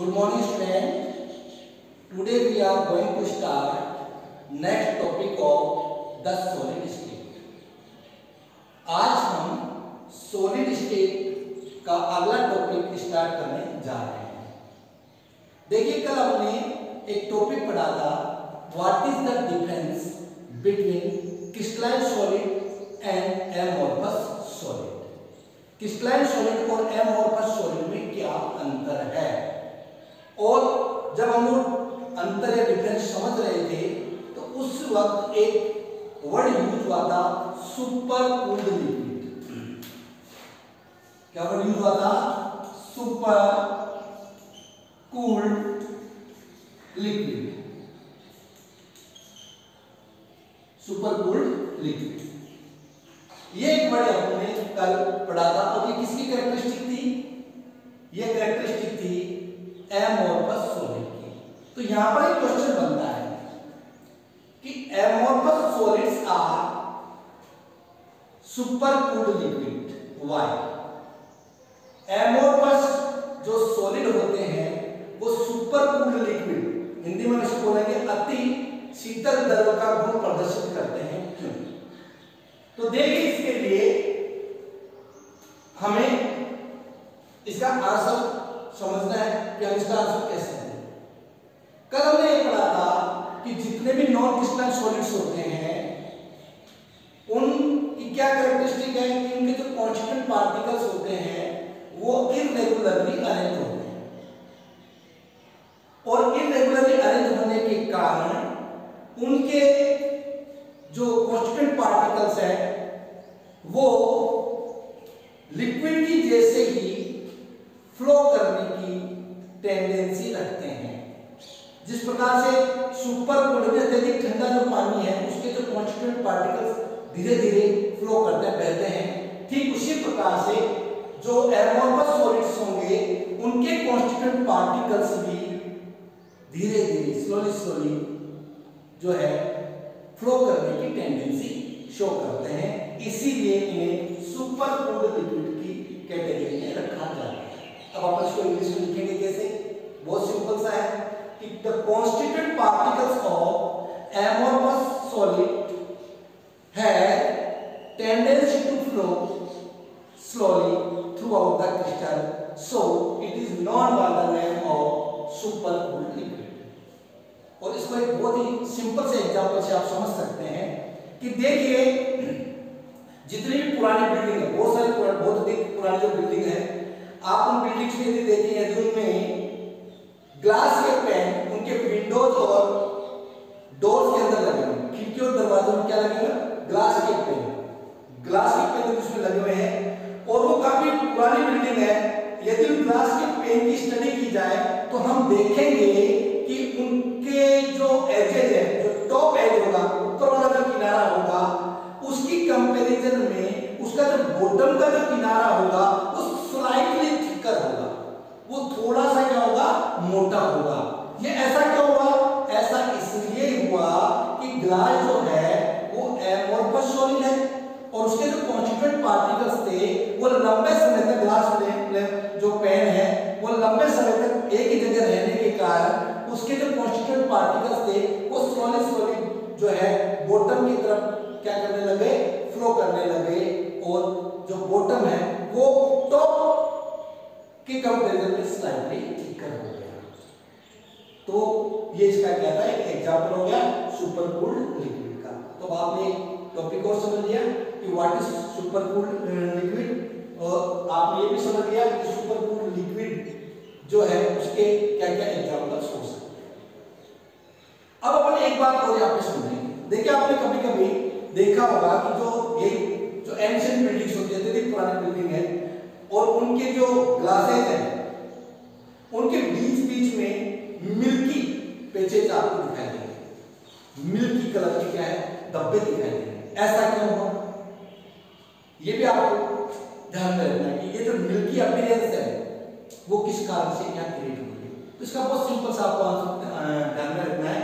Good morning students. Today we are going to start next topic of the solid state. आज हम solid state का अगला topic start करने जा रहे हैं। देखिए कल हमने एक टॉपिक पढ़ा था what is the difference between crystalline solid and amorphous solid. Crystalline solid और एमोर्फस सॉलिड में क्या अंतर है, और जब हम लोग अंतर या डिफरेंस समझ रहे थे तो उस वक्त एक वर्ड यूज हुआ था सुपर कूल्ड लिक्विड। क्या वर्ड यूज हुआ था? Super cooled liquid. Super cooled liquid ये एक वर्ड हमने कल पढ़ा था, और ये किसकी कैरेक्टरिस्टिक थी? ये कैरेक्टरिस्टिक थी एमोर्फस सॉलिड की। तो यहां पर एक क्वेश्चन बनता है कि amorphous solids are super cooled liquid, why? Amorphous जो सॉलिड होते हैं वो सुपर कूल्ड लिक्विड, हिंदी में इसको बोलेंगे अति शीतल द्रव का गुण प्रदर्शित करते हैं, क्यों? तो देखिए इसके लिए हमें इसका आंसर समझना है कि हम इसका आंसर कैसे दें। कल हमने ये पढ़ा था कि जितने भी नॉन क्रिस्टलाइन सॉलिड्स होते हैं उनकी क्या कैरेक्टरिस्टिक है कि उनके जो कांस्टेंट पार्टिकल्स होते हैं वो इररेगुलरली अरेंज होते हैं, और इररेगुलरली अरेंज होने के कारण उनके जो कांस्टेंट पार्टिकल्स हैं वो लिक्विड की जैसे ही फ्लो करने की टेंडेंसी रखते हैं। जिस प्रकार से सुपर कूल्ड में अत्यधिक ठंडा जो पानी है उसके जो कांस्टेंट पार्टिकल्स धीरे धीरे फ्लो करते हैं, बहते हैं, ठीक उसी प्रकार से जो एमोर्फस सॉलिड्स होंगे उनके कांस्टेंट पार्टिकल्स भी धीरे धीरे स्लोली जो है फ्लो करने की टेंडेंसी शो करते हैं। इसीलिए इन्हें सुपर कूल्ड लिक्विड की कैटेगरी में रखा जाता है। अब आप इसको इंग्लिश में लिखेंगे कैसे? बहुत सिंपल सा है कि the constituent particles of amorphous solid have tendency to flow slowly throughout the crystal, so it is known by the name of super cooled liquid. और इसको एक बहुत ही सिंपल से एग्जांपल से आप समझ सकते हैं कि देखिए जितनी भी पुरानी बिल्डिंग है, बहुत सारी बहुत अधिक पुरानी जो बिल्डिंग है, आप उन बिल्डिंग्स में यदि देखेंगे तो उनमें ग्लास के पैन उनके विंडोज और डोर्स के अंदर लगे हुए, खिड़की और दरवाजों में क्या लगे हुए? ग्लास के पैन उसमें लगे हुए हैं, और वो काफी पुरानी बिल्डिंग है। यदि उन ग्लास के पैन की स्टडी की जाए तो हम देखेंगे कि उनके जो एजेज है, जो टॉप एज होगा, ऊपर वाला जो किनारा होगा, उसकी कंपैरिजन में उसका जो बॉटम का जो किनारा होगा वो स्लाइटली थिकर होगा, वो थोड़ा सा क्या होगा? मोटा होगा। ये ऐसा क्यों हुआ? ऐसा इसलिए हुआ कि ग्लास जो है वो एमोर्फस सॉलिड है, और उसके जो कांस्टिट्यूएंट पार्टिकल्स थे वो लंबे समय तक ग्लास में जो पेन है वो लंबे समय तक एक ही जगह रहने के कारण उसके जो कांस्टिट्यूएंट पार्टिकल्स थे वो स्लोली जो है बॉटम की तरफ क्या करने लगे? फ्लो करने लगे, और जो बॉटम है वो टॉप के कंपैरिजन में स्लाइटली थिकर हो गया। तो ये इसका क्या था? एक एग्जांपल हो गया सुपर कूल्ड लिक्विड का। तो आपने टॉपिक और समझ लिया कि what is super cooled liquid, और आपने ये भी समझ लिया कि सुपर कूल्ड लिक्विड जो है उसके क्या क्या एग्जांपल्स हो सकते हैं। अब अपन एक बात और यहाँ पे समझेंगे। देखिए आपने कभी कभी देखा होगा कि जो एंशिएंट बिल्डिंग्स होती है, पुरानी बिल्डिंग है, और उनके जो ग्लासेस हैं उनके बीच में मिल्की पैचेज आपको दिखाई देंगे, मिल्की कलर के क्या है? धब्बे दिखाई देंगे। ऐसा क्यों हुआ? ये भी आपको ध्यान में रखना है कि ये जो मिल्की अपीयरेंस है वो किस कारण से क्या क्रिएट हुई है। तो इसका बहुत सिंपल सा आपको आंसर ध्यान में रखना है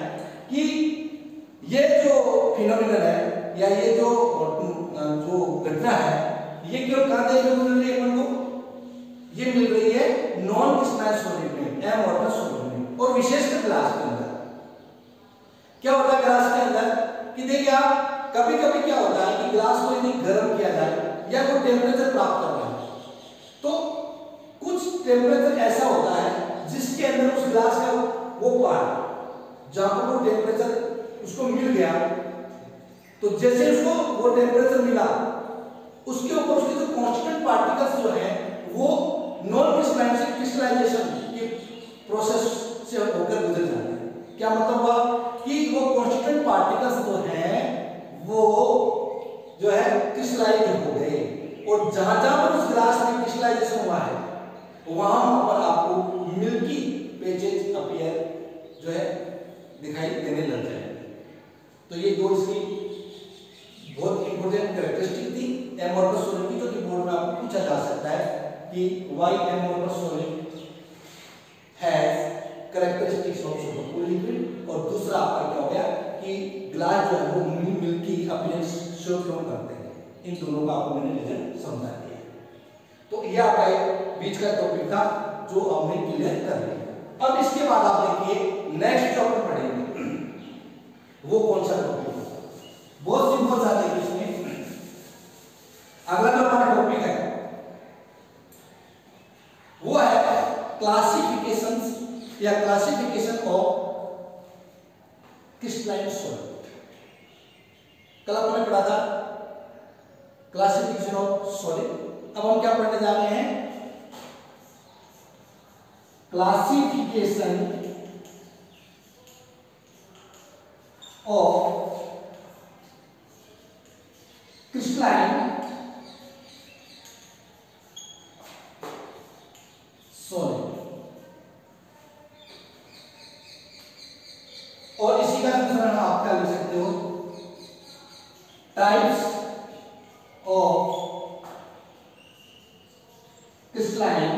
कि ये जो फिनोमिनन है या ये जो घटना है ये क्यों कहां देखने को मिल रही है? ये मिल रही है नॉन क्रिस्टलाइन सॉलिड में, एमोर्फस विशेषकर ग्लास के अंदर क्या होता है, ग्लास के अंदर कि देखिए आप कभी कभी क्या होता है कि ग्लास को यदि गर्म किया जाए या कोई टेम्परेचर प्राप्त करना है तो कुछ टेम्परेचर ऐसा होता है जिसके अंदर उस ग्लास का वो पार्ट जहां पर वो टेम्परेचर उसको मिल गया, तो जैसे उसको वो टेम्परेचर मिला उसके ऊपर उसके जो कांस्टेंट पार्टिकल्स जो है वो नॉन क्रिस्टलाइन से क्रिस्टलाइजेशन की प्रोसेस से होकर गुजर जाते हैं। क्या मतलब हुआ कि वो कांस्टेंट पार्टिकल्स जो हैं वो जो है क्रिस्टलाइज हो गए, और जहां जहां पर उस ग्लास में क्रिस्टलाइजेशन हुआ है वहां पर आपको मिल्की पैचेज अपीयर जो है दिखाई देने लग जाएंगे। तो ये दो इसकी बहुत इंपॉर्टेंट कैरेक्टरिस्टिक थी एमोर्फस सॉलिड की, जो कि बोर्ड में आपको पूछा जा सकता है कि why amorphous solid has characteristics of supercool liquid, और दूसरा आपका क्या हो गया कि ग्लास जो है वो मिल्की अपीयरेंस शो क्यों करते हैं। इन दोनों का आपको मैंने रिजल्ट समझा दिया। तो ये आपका एक बीच का टॉपिक था जो हमने क्लियर कर लिया। अब इसके बाद आप देखिए नेक्स्ट चैप्टर पढ़ेंगे, वो कौन सा टॉपिक है, बहुत सिंपल सा है। इसमें अगला जो हमारा टॉपिक है वो है क्लासिफिकेशंस या क्लासिफिकेशन ऑफ क्रिस्टलाइन सॉलिड। कल आपने पढ़ा था क्लासिफिकेशन ऑफ सॉलिड। अब हम क्या पढ़ने जा रहे हैं, क्लासिफिकेशन ऑफ क्रिस्टलाइन सॉलिड, और इसी का दूसरा नाम आप क्या लिख सकते हो, टाइप्स ऑफ क्रिस्टलाइन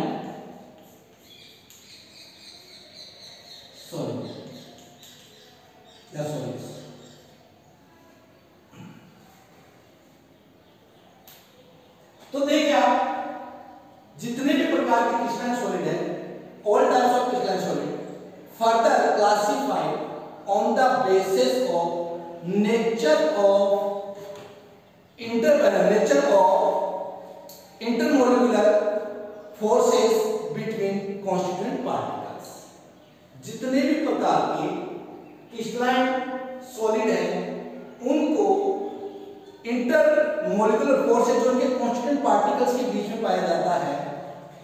सॉलिड या सॉलिड्स। तो देखिए आप जितने भी प्रकार के क्रिस्टलाइन सॉलिड है, all types of crystalline solid further classified on the basis of nature of intermolecular forces between constituent particles। जितने भी प्रकार के क्रिस्टलाइन सॉलिड हैं उनको इंटरमोलिकुलर फोर्सेस जो उनके कांस्टेंट पार्टिकल्स के बीच में पाया जाता है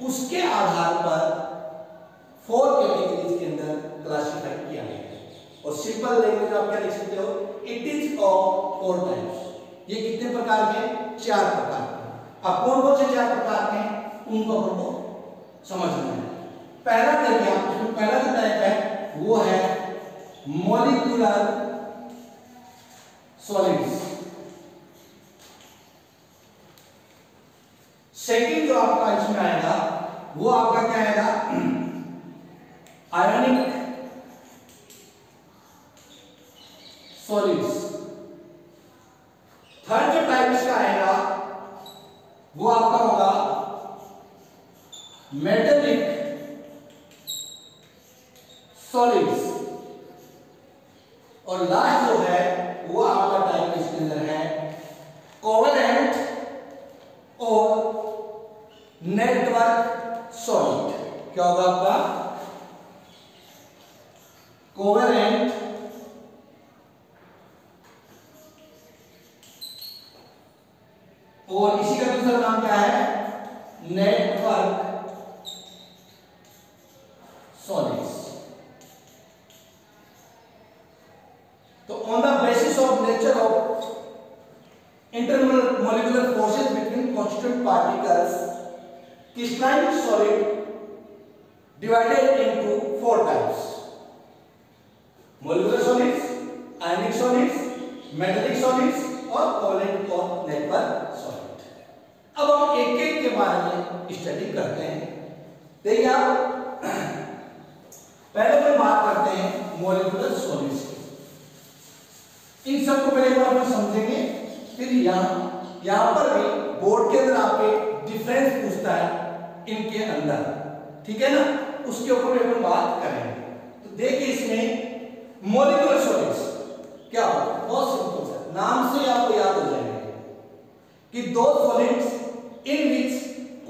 उसके आधार पर 4 कैटेगरीज के अंदर क्लासिफाई किया गया है। और सिंपल लैंग्वेज आप क्या लिख सकते हो, इट इज ऑफ 4 टाइप्स। ये कितने प्रकार के, 4 प्रकार के। अब कौन कौन से 4 प्रकार के हैं उनको हमको समझना है। पहला देखिए आप, इसमें पहला जो टाइप है वो है मॉलिक्यूलर सॉलिड्स। सेकंड जो आपका इसमें आएगा वो आपका क्या आएगा, आयोनिक सॉलिड्स। थर्ड जो टाइप इसका आएगा वो आपका होगा मेटेलिक सॉलिड्स, और लास्ट जो है वो आपका टाइप इसके अंदर है कोवेलेंट और नेटवर्क सॉलिड। क्या होगा आपका, कोवेलेंट और इसी का दूसरा नाम क्या है, नेटवर्क सॉलिड्स। तो on the basis of nature of intermolecular forces between constant particles, crystalline solid divided into 4 types, molecular solids, ionic solids, metallic solids और कोवेलेंट और नेटवर्क सॉलिड। अब हम एक एक के बारे में स्टडी करते हैं। देखिए आप पहले हम बात करते हैं मॉलिक्यूलर सॉलिड्स की। इन सबको पहले एक बार समझेंगे, फिर यहां पर भी बोर्ड के अंदर आपके डिफरेंस पूछता है इनके अंदर, ठीक है ना, उसके ऊपर भी हम बात करेंगे। तो देखिए इसमें मॉलिक्यूलर सॉलिड्स क्या होगा, बहुत सिंपल सा, नाम से आपको याद हो जाएगा कि दो solids in which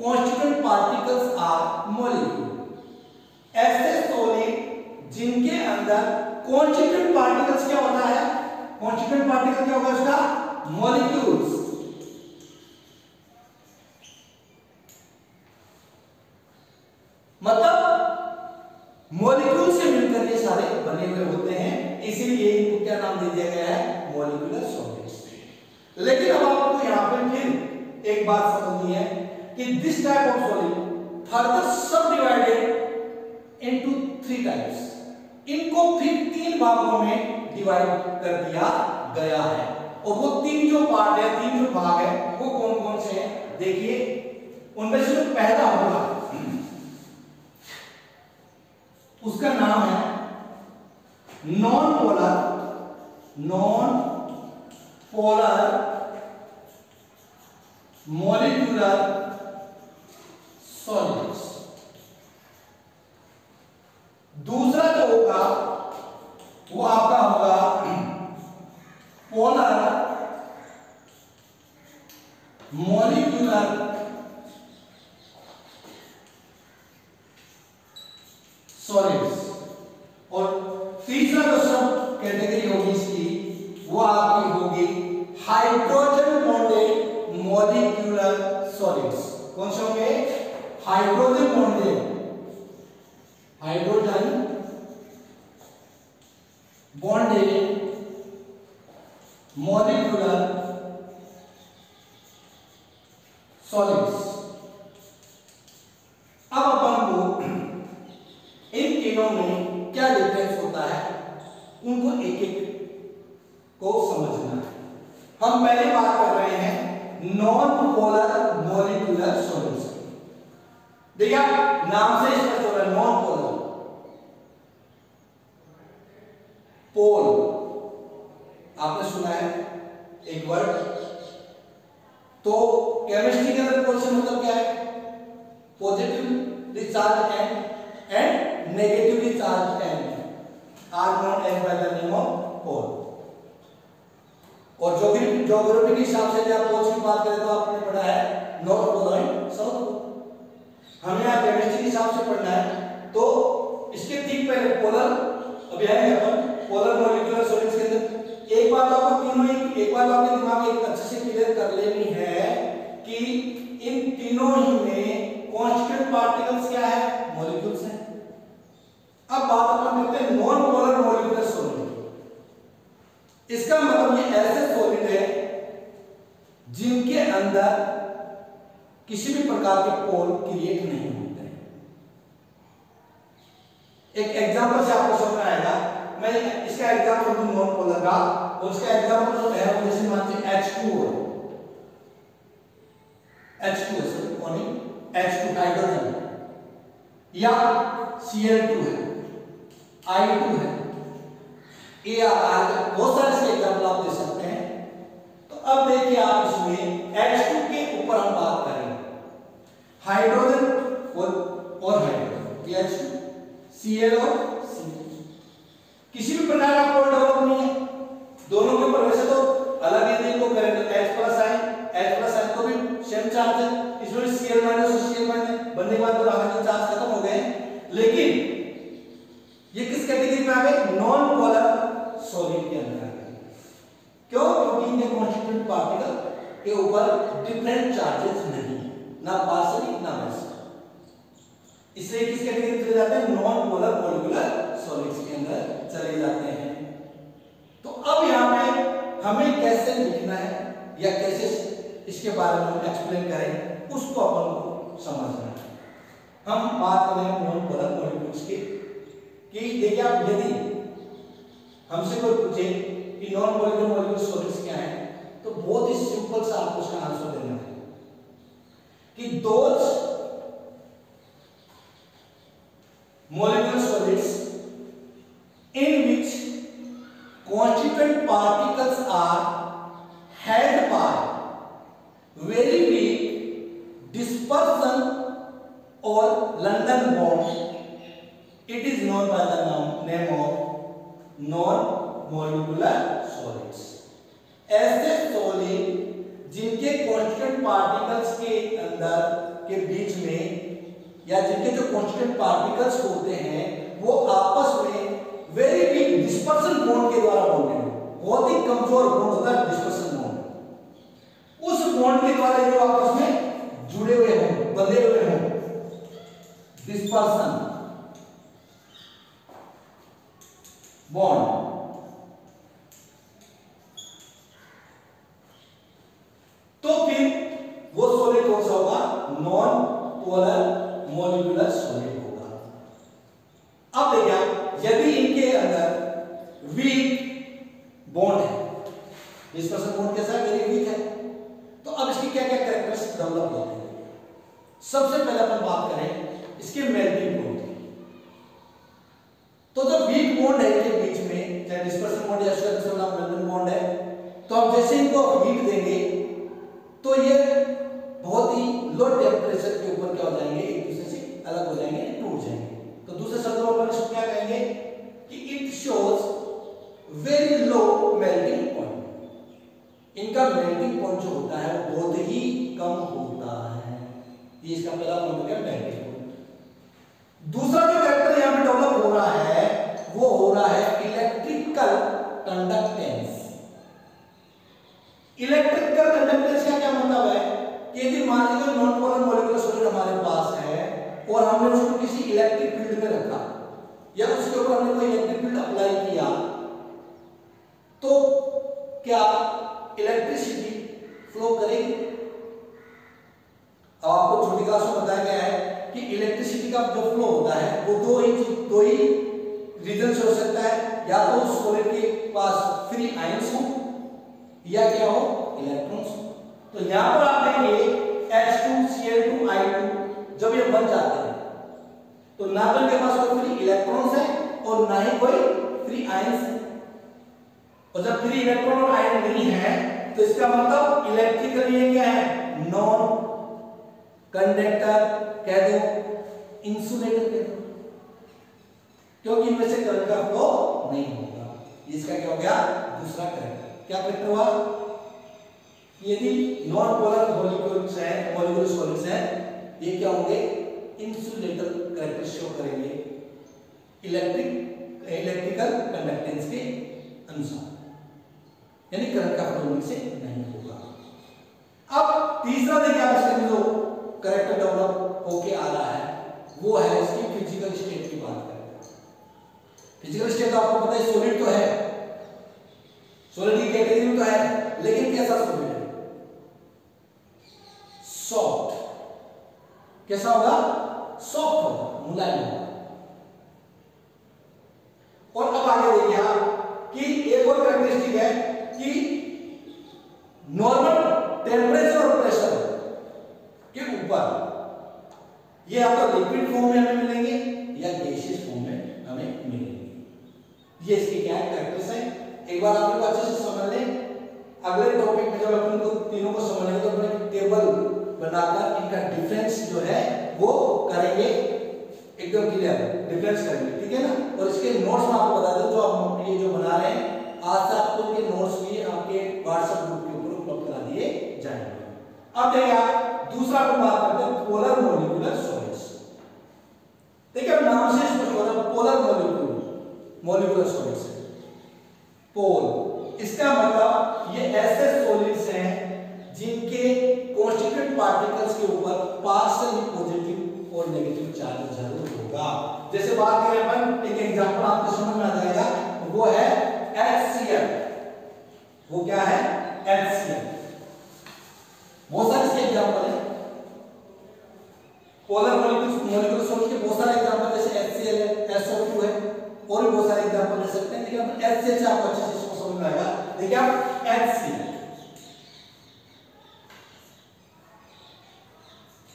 constituent particles are molecule, ऐसे सॉलिड जिनके अंदर कॉन्स्टिट्यूएंट पार्टिकल्स क्या होता है, कॉन्स्टिट्यूएंट पार्टिकल क्या होगा उसका, मॉलिक्यूल्स। मतलब मॉलिक्यूल से मिलकर ये सारे बने हुए होते हैं, इसीलिए इनको क्या नाम दे दिया गया है, मॉलिक्यूलर सॉलिड्स। लेकिन अब आपको यहां पर फिर एक बात समझनी है कि this type of solid further सब डिवाइडेड इनटू 3 टाइप्स, इनको फिर 3 भागों में डिवाइड कर दिया गया है। और वो 3 जो पार्ट है, 3 जो भाग है, वो कौन कौन से हैं, देखिए उनमें से जो पहला होगा उसका नाम है नॉन पोलर मॉलिक्यूलर सॉलिड्स। दूसरा जो होगा वो आपका होगा पोलर मॉलिक्यूलर सॉलिड्स। और तीसरा जो सब कैटेगरी होगी इसकी, वो आपकी होगी हाइड्रोजन बॉन्डेड मॉलिक्यूलर सॉलिड्स। कौन से होंगे, हाइड्रोजन बॉन्डेड मॉलिक्यूलर सॉलिड्स। अब अपन को इन तीनों में क्या डिफरेंस होता है, उनको एक एक को समझना है। हम पहले बात कर रहे हैं नॉन पोलर मॉलिक्यूलर सॉलिड्स। देखिए नाम से स्पष्ट हो रहा है, नॉन पोलर, पोल आपने सुना है एक वर्ड, तो केमिस्ट्री के अंदर पोल से मतलब क्या है, positively charge and negatively charge and are known as by the name of pole. और ज्योग्राफी के हिसाब से आप पोल्स की बात करें तो आपने पढ़ा है north pole and south pole. हमें यहाँ केमिस्ट्री के हिसाब से पढ़ना है, तो इसके ठीक पहले पोलर, अभी आएंगे अपन पोलर मॉलिक्यूलर सॉलिड्स के अंदर। एक बात आपको तीनों ही, एक बात आपके दिमाग में अच्छे से क्लियर कर लेनी है कि इन तीनों ही में कांस्टेंट पार्टिकल्स क्या है, मॉलिक्यूल्स हैं। अब बात अपन करते हैं नॉन पोलर मॉलिक्यूलर सॉलिड। इसका मतलब ये ऐसे सॉलिड है जिनके अंदर किसी भी प्रकार के पोल क्रिएट नहीं होते हैं। एक एग्जांपल से आपको समझ आएगा, मैं इसका एग्जांपल दूं नॉन पोलर का, और उसका एग्जांपल जो है वो जैसे मानते हैं H2O, H2 हाइड्रोजन, या Cl2 है, I2 है, AR, बहुत सारे से एग्जांपल आप दे सकते हैं। तो अब देखिए आप इसमें H2 के ऊपर हम बात करेंगे, हाइड्रोजन और हाइड्रोजन, H2 Cl और Cl, किसी भी प्रकार का कोई डेवलप नहीं है दोनों के ऊपर। वैसे तो अलग है, इनको करेंगे H+ आयन को भी सेम चार्ज है, इसमें भी Cl- और Cl- बनने के बाद तो आगे चार्ज खत्म हो गए। लेकिन ये किस कैटेगरी में आ गए, नॉन पोलर सॉलिड के अंदर आ गए। क्यों, क्योंकि इनके कॉन्स्टिट्यूएंट पार्टिकल के ऊपर डिफरेंट चार्जेस नहीं, ना पार्शियली ना वैसे, इसलिए किस कैटेगरी में चले जाते हैं, नॉन पोलर मॉलिक्यूलर सॉलिड्स के अंदर चले जाते हैं। तो अब यहाँ पे हमें कैसे लिखना है या कैसे इसके बारे में एक्सप्लेन करें, उसको अपन को समझना है। हम बात करें नॉन पोलर मॉलिक्यूल्स की, कि देखिए आप यदि हमसे कोई पूछे कि नॉन पोलर मॉलिक्यूलर सॉलिड्स क्या है, तो बहुत ही सिंपल सा आपको उसका आंसर देना है कि those molecular solids in which constituent particles are held by very weak dispersion or London bond, it is known known by the name of non-molecular solids. ऐसे सॉलिड जिनके कांस्टेंट पार्टिकल्स के अंदर के बीच में या जिनके जो कांस्टेंट पार्टिकल्स होते हैं वो आपस में वेरी वीक डिस्पर्सन बॉन्ड के द्वारा बॉन्डेड हो, बहुत ही कमजोर बॉन्ड होता है डिस्पर्सन बॉन्ड। उस बॉन्ड के द्वारा जो आपस में जुड़े हुए हों, बंधे हुए हों, डिस्पर्सन बॉन्ड, तो फिर वो सॉलिड कौन सा होगा? नॉन पोलर मॉलिक्यूलर सॉलिड होगा। अब देखिए यदि इनके अंदर वीक बॉन्ड है, डिस्पर्सन बॉन्ड कैसा है? वेरी वीक है, तो अब इसकी क्या क्या कैरेक्टरिस्टिक्स डेवलप होते हैं? सबसे पहले अपन बात करें इसके मेल्टिंग पॉइंट। तो जो वीक बॉन्ड है इनके बीच में, चाहे डिस्पर्सन बॉन्ड या मेल्टिंग बॉन्ड है, तो हम जैसे इनको हीट देंगे तो ये बहुत ही लो टेम्परेचर के ऊपर क्या हो जाएंगे? एक दूसरे से अलग हो जाएंगे, टूट जाएंगे। तो दूसरे शब्दों में इसको क्या कहेंगे कि it shows very low melting point. इनका मेल्टिंग पॉइंट जो होता है वो बहुत ही कम होता है। ये इसका पहला पॉइंट हो गया मेल्टिंग पॉइंट। दूसरा जो कैरेक्टर यहां पे डेवलप हो रहा है वो हो रहा है इलेक्ट्रिकल कंडक्टेंस। इलेक्ट्रिकल कंडक्टेंस का क्या मतलब है कि यदि मान लीजिए नॉन पोलर मॉलिक्यूलर सॉलिड हमारे पास है और हमने उसको किसी इलेक्ट्रिक फील्ड में रखा या उसके ऊपर हमने कोई इलेक्ट्रिक फील्ड अप्लाई किया, तो क्या इलेक्ट्रिसिटी फ्लो करेगी? आपको छोटी क्लास में बताया गया है कि इलेक्ट्रिसिटी का जो फ्लो होता है वो दो ही रीजन से हो सकता है, या तो सॉलिड के पास फ्री आयंस हो या क्या हो? इलेक्ट्रॉन्स। तो यहां पर आप देखेंगे H2Cl2I2 जब ये बन जाते हैं तो ना तो इनके पास कोई फ्री इलेक्ट्रॉन्स है और ना ही कोई फ्री आयंस है। और जब फ्री इलेक्ट्रॉन और आयन नहीं है तो इसका मतलब इलेक्ट्रिकली ये क्या है? नॉन कंडक्टर कह दो, इंसुलेटर कह दो, क्योंकि इनमें से करंट का फ्लो नहीं होगा। इसका क्या हो गया? दूसरा करंट। क्या करंट हुआ? यदि नॉन पोलर मॉलिक्यूल्स हैं, मॉलिक्यूलर सॉलिड्स हैं, ये क्या होंगे? इंसुलेटर करैक्टर शो करेंगे इलेक्ट्रिकल कंडक्टेंस के अनुसार, यानी करंट का फ्लो से नहीं होगा। अब तीसरा देखिए आप इसके जो करैक्टर डेवलप होके आ रहा है वो है इसकी फिजिकल स्टेट की बात करें। फिजिकल स्टेट तो आपको पता है सॉलिड तो है, सॉलिड की कैटेगरी में तो है, लेकिन कैसा सॉलिड है? सॉफ्ट। कैसा होगा? सॉफ्ट होगा, मुलायम होगा। और अब आगे देखिए आप कि एक और कैरेक्टरिस्टिक है कि नॉर्मल टेम्परेचर और प्रेशर के ऊपर ये आपका लिक्विड फॉर्म में हमें मिलेंगे या गैसियस फॉर्म में हमें मिलेंगे। ये इसके क्या कैरेक्टर्स हैं, एक बार आप इनको अच्छे से समझ लें। अगले टॉपिक में जब अपन इनको तीनों को समझेंगे तो अपने टेबल बनाकर इनका डिफरेंस जो है वो करेंगे, एकदम क्लियर डिफरेंस करेंगे, ठीक है ना। और इसके नोट्स में आपको बता दें जो आप ये जो बना रहे हैं आज से आपको इनके नोट्स भी आपके व्हाट्सएप ग्रुप के ऊपर उपलब्ध करा दिए जाएंगे। अब देखिए दूसरा अपन बात करते हैं पोलर मॉलिक्यूलर सॉलिड्स। देखिए अब नाम से स्पष्ट हो रहा है पोलर मॉलिक्यूलर सॉलिड्स। पोल इसका मतलब ये ऐसे सॉलिड्स हैं जिनके कांस्टीट्यूएंट पार्टिकल्स के ऊपर पार्शियली पॉजिटिव और नेगेटिव चार्ज जरूर होगा। जैसे बात करें अपन, एक एग्जांपल आपको समझ में आ जाएगा, वो है HCl। वो क्या है? HCl। बहुत सारे इसके एग्जांपल हैं, पोलर मॉलिक्यूलर सॉलिड्स के बहुत सारे एग्जांपल, जैसे HCl है, SO2 है, और भी बहुत सारे एग्जांपल दे सकते हैं। लेकिन अपन HCl से आपको अच्छे से इसको समझ में आएगा। देखिए आप HCl,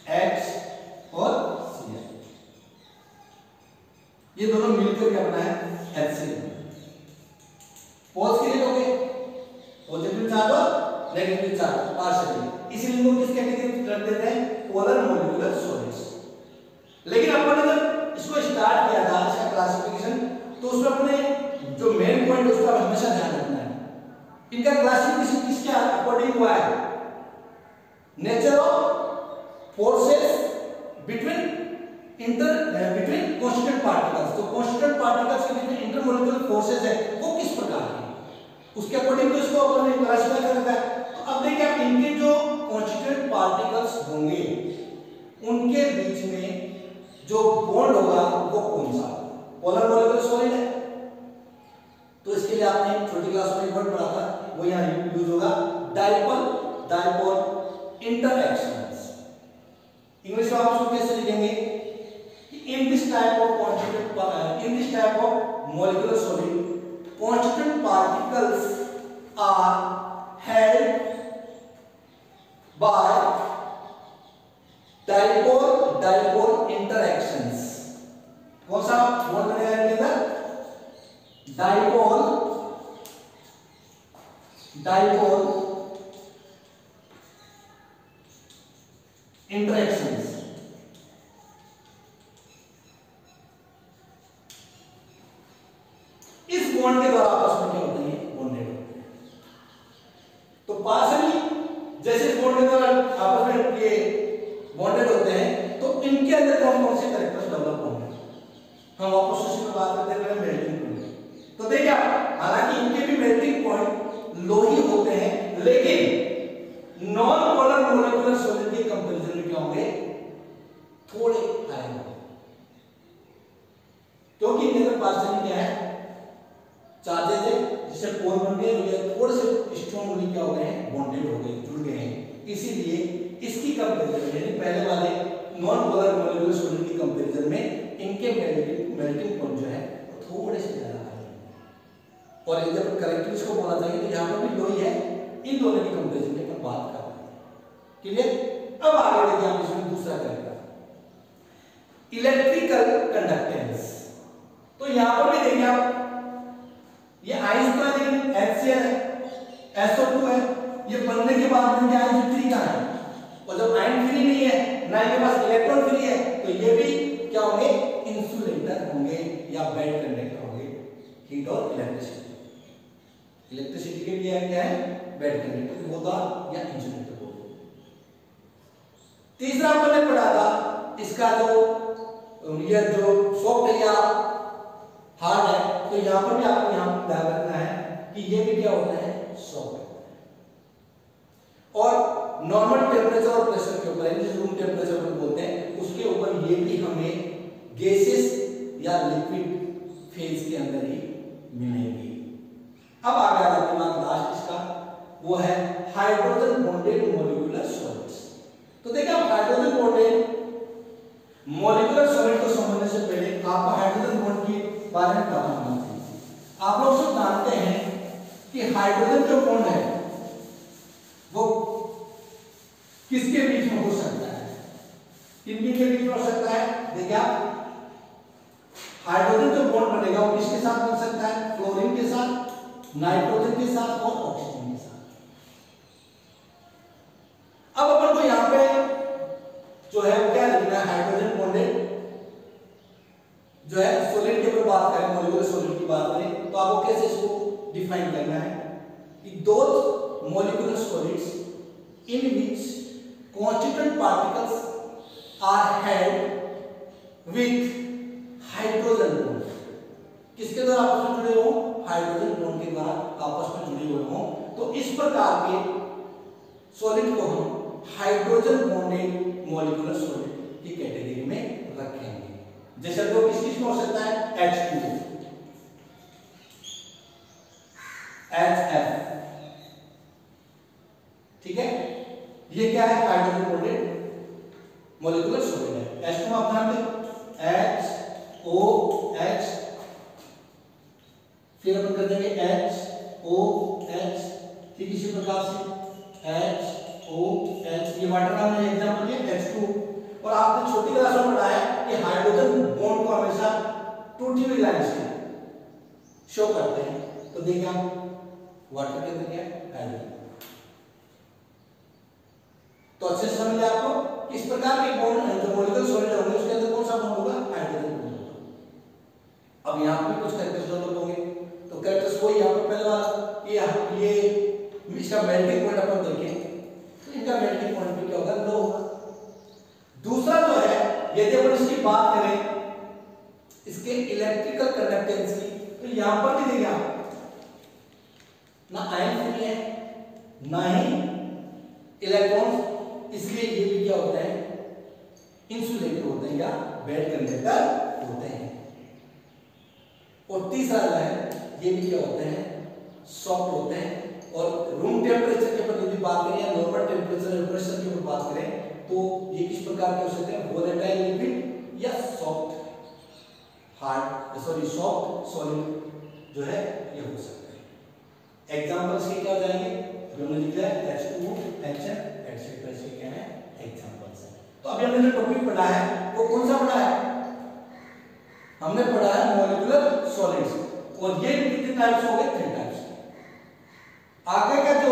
H और Cl, ये दोनों मिलकर क्या बना है? HCl। पोल्स के लिए हो गए पॉजिटिव चार्ज और नेगेटिव चार्ज पार्शियली, इसीलिए इनको किस कैटेगरी में रख देते हैं? Polar molecular solids. लेकिन अपन ने जब इसको स्टार्ट किया था, इसका क्लासिफिकेशन, तो उसमें अपने जो मेन पॉइंट है उसका हमेशा ध्यान रखना है। इनका क्लासिफिकेशन किसके अकॉर्डिंग हुआ है? Nature of forces between constituent particles. तो कांस्टिट्यूएंट पार्टिकल्स के बीच में इंटरमोलिकुलर फोर्सेस है वो किस प्रकार है, उसके अकॉर्डिंग तो इसको अपन क्लासिफाई कर रखा है। तो अब देखिए आप इनके जो कांस्टिट्यूएंट पार्टिकल्स होंगे उनके बीच में जो बॉन्ड होगा वो कौन सा? पोलर मॉलिक्यूलर सॉलिड है। तो इसके लिए आपने छोटी क्लास में एक वर्ड पढ़ा था, वो यहाँ यूज होगा, डाइपोल इंटरैक्शंस। इंग्लिश में आप उसको कैसे लिखेंगे? In this type of molecular solid, constituent particles are held by dipole interactions। कौन सा बॉन्ड बनेगा इनके अंदर? dipole interactions। इस बॉन्ड के द्वारा आपस में क्या होते हैं? बॉन्डेड होते हैं। तो पार्शियली जैसे इस बॉन्ड के द्वारा आपस में ये बॉन्डेड होते हैं तो इनके अंदर कौन कौन से कैरेक्टर्स डेवलप होंगे? हम वापस उसी में बात करते हैं मेल्टिंग पॉइंट। तो देखिए हालांकि इनके भी मेल्टिंग पॉइंट लो ही होते हैं, लेकिन नॉन पोलर मॉलिक्यूलर सॉलिड के कंपैरिजन में क्या होंगे? थोड़े हाई होंगे, क्योंकि इनके अंदर पार्शियली क्या है? चार्जेज है जिससे पोल बन गए, थोड़े से स्ट्रॉन्गली क्या हो गए हैं? बॉन्डेड हो गए, जुड़ गए हैं। इसीलिए इसकी कंपैरिजन यानी पहले वाले नॉन पोलर मॉलिक्यूलर सॉलिड की कंपैरिजन में इनके मेल्टिंग पॉइंट जो है वो थोड़े से ज्यादा है। और जब कैरेक्टरिस्टिक्स को बोला जाएगा तो यहाँ पर भी लो ही है। इन दोनों की कंपैरिजन की अपन बात कर रहे हैं। क्लियर? अब आगे देखिए आप इसमें दूसरा कैरेक्टर, इलेक्ट्रिकल कंडक्टेंस। तो यहाँ पर भी देखिए आप ये आइंस का लेकिन HCl है, SO2 है, ये बनने के बाद में क्या आयन फ्री का है, और जब आयन फ्री नहीं है ना इनके पास इलेक्ट्रॉन फ्री है तो ये भी क्या होंगे? इंसुलेटर होंगे या बेड कंडक्टर होंगे। हीट और इलेक्ट्रिसिटी के लिए क्या है? बेड कंडक्टर होगा या इंसुलेटर होगा। तीसरा अपन ने पढ़ा था इसका ये जो सॉफ्ट या हार्ड है, तो यहां पर भी आपको यहां ध्यान रखना है कि ये भी क्या होता है? सॉफ्ट होता है। और नॉर्मल टेम्परेचर और प्रेशर के ऊपर जिस रूम टेम्परेचर पर बोलते हैं उसके ऊपर ये भी हमें गैसेस या लिक्विड फेज के अंदर ही मिलेंगे। अब आगे आ जाती बात लास्ट इसका, वो है हाइड्रोजन बॉन्डेड मॉलिक्यूलर सॉलिड्स। तो देखिए आप हाइड्रोजन बॉन्डेड मॉलिक्यूलर सॉलिड को समझने से पहले आपको हाइड्रोजन बॉन्ड की बारे में पता होना चाहिए। आप लोग सब जानते हैं कि हाइड्रोजन जो बॉन्ड है वो किसके बीच में हो सकता है? किनके के बीच में हो सकता है? देखिए आप हाइड्रोजन जो बॉन्ड बनेगा वो किसके साथ बन सकता है? फ्लोरीन के साथ, नाइट्रोजन के साथ और ऑक्सीजन के साथ। अब अपन को यहां पे जो है क्या लिखना है? हाइड्रोजन बॉन्डेड जो है सॉलिड के ऊपर बात करें, मॉलिक्यूलर सॉलिड की बात करें तो आपको कैसे इसको डिफाइन करना है कि those molecular solids in which constituent particles are held with hydrogen bond. किसके द्वारा आपस में जुड़े हो? हाइड्रोजन बॉन्ड के द्वारा आपस में जुड़े हुए हो। तो इस प्रकार के सॉलिड को हम हाइड्रोजन बॉन्डेड मॉलिक्यूलर सॉलिड की कैटेगरी में रखेंगे। जैसे तो किस में हो सकता है? H2O, HF, ठीक है, ये क्या है? हाइड्रोजन बॉन्डेड मॉलिक्यूलर सॉलिड है। H2 आप ध्यान दें, HOH, फिर अपन कर देंगे HOH, ठीक इसी प्रकार से HOH, ये वाटर का हमने एग्जांपल लिया H2। और आपने छोटी क्लास में पढ़ा है कि हाइड्रोजन बॉन्ड को हमेशा टूटी हुई लाइन से शो करते हैं। तो देखिए आप वाटर के अंदर क्या है? हाइड्रोजन। तो अच्छे से समझ आपको किस प्रकार के बॉन्ड जो मॉलिक्यूलर सॉलिड होंगे उसके अंदर कौन सा बॉन्ड होगा? हाइड्रोजन बॉन्ड होगा। अब यहाँ पे कुछ कैरेक्टर्स डेवलप होंगे, तो कैरेक्टर्स वही यहाँ पे पहले वाला ये इसका मेल्टिंग पॉइंट अपन देखें तो इनका मेल्टिंग पॉइंट भी क्या होगा, लो होगा। दूसरा जो है, यदि अपन इसकी बात करें इसके इलेक्ट्रिकल कंडक्टेंस की, तो यहां पर भी देखिए आप ना आयन फ्री है ना ही इलेक्ट्रॉन्स, इसलिए ये भी क्या होता है, इंसुलेटर होते हैं या बेड कंडक्टर होते हैं। और तीसरा जो है, ये भी क्या होते हैं, सॉफ्ट होते हैं। और रूम टेम्परेचर के ऊपर यदि बात करें या नॉर्मल टेम्परेचर और प्रेशर के ऊपर बात करें तो ये किस प्रकार के हो सकते हैं, वोलेटाइल लिक्विड या सॉफ्ट सॉफ्ट सॉलिड जो है ये हो सकते हैं। एग्जांपल्स के क्या हो जाएंगे, जो हमने लिखा है H2, HN एटसेट्रा, इसके क्या है एग्जांपल्स हैं। तो अभी हमने जो टॉपिक पढ़ा है वो कौन सा पढ़ा है, हमने पढ़ा है मॉलिक्यूलर सॉलिड्स, और ये कितने टाइप्स हो गए, 3 टाइप्स। आगे का जो